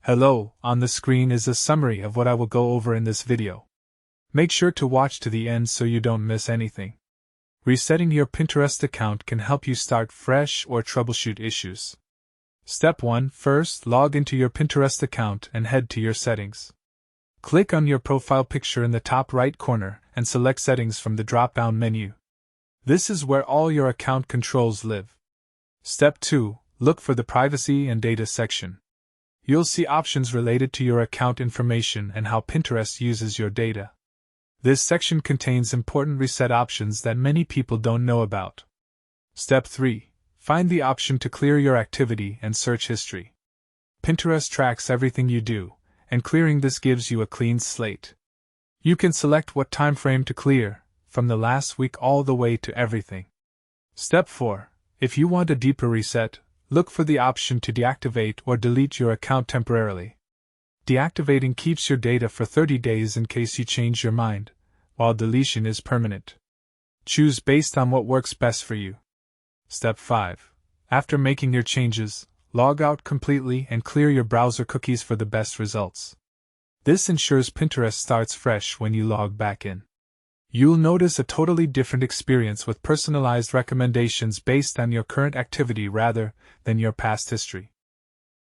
Hello, on the screen is a summary of what I will go over in this video. Make sure to watch to the end so you don't miss anything. Resetting your Pinterest account can help you start fresh or troubleshoot issues. Step 1. First, log into your Pinterest account and head to your settings. Click on your profile picture in the top right corner and select Settings from the drop-down menu. This is where all your account controls live. Step 2. Look for the Privacy and Data section. You'll see options related to your account information and how Pinterest uses your data. This section contains important reset options that many people don't know about. Step 3. Find the option to clear your activity and search history. Pinterest tracks everything you do, and clearing this gives you a clean slate. You can select what time frame to clear, from the last week all the way to everything. Step 4. If you want a deeper reset, look for the option to deactivate or delete your account temporarily. Deactivating keeps your data for 30 days in case you change your mind, while deletion is permanent. Choose based on what works best for you. Step 5. After making your changes, log out completely and clear your browser cookies for the best results. This ensures Pinterest starts fresh when you log back in. You'll notice a totally different experience with personalized recommendations based on your current activity rather than your past history.